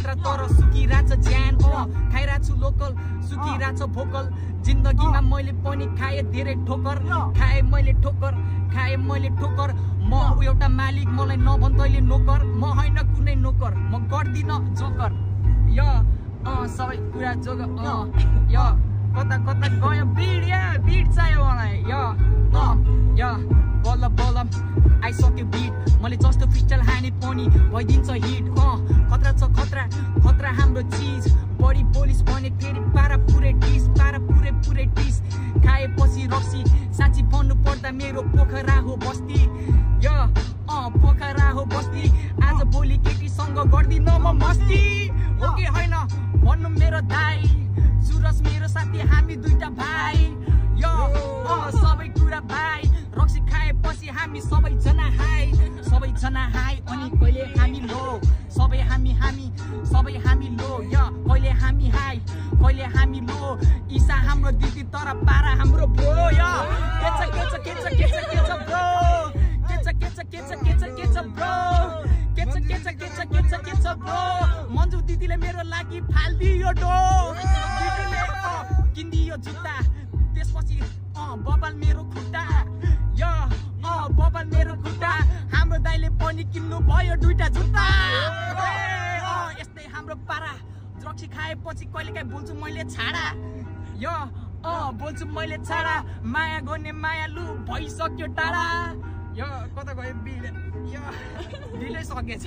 खतरा तर सुकिरहेछ ज्यान खाइरहेको छु लोकल सुकिरहेछ भोकल जिन्दगीमा मैले पनि खाएँ धेरै ठोकर खाएँ मैले ठोकर म एउटा मालिक मलाई नभन तैले नोकर म होइन कुनै नोकर म गर्दिन जोकर सबै कुरा जोकर कता कता गयो बिड चाहियो मलाई बल्ल आइसक्यो बिट मैले जस्तो फ्रिस्टाइल हाने पनि भइदिन्छ हिट खतरा छ खतरा हाम्रो चिज बढी पोलिस भने फेरि पारा पुरै टिस खाएपछि रक्सी साँच्ची भन्नु पर्दा मेरो पोखरा हो बस्ती पोखरा हो बस्ती आज भोलि केटीसँग गर्दिन म मस्ती हो कि होइन भन्नु मेरो दाइ सुरज मेरो साथी हामी दुईटा भाइ सबै कुरा भाइ रक्सी खाएपछि हामी सबैजना हाई अनि कहिले हामी लो सबै हामी लो कहिले हामी हाई कहिले हामी लो ईसा हाम्रो दिदी तर पारा हाम्रो ब्रो ब्रो मन्जु दिदीले मेरो लागि फाल्दियो डो दिदीले किन्दियो जुत्ता त्यसपछि बबल मेरो खुट्टा हाम्रो दाइले पनि किन्नु भयो दुईटा जुत्ता यस्तै हाम्रो पारा रक्सी खाएपछि कहिलेकाहीँ बोल्छु मैले छाडा माया गर्ने मायालु भइसक्यो टाढा कता गयो बिलै सकेछ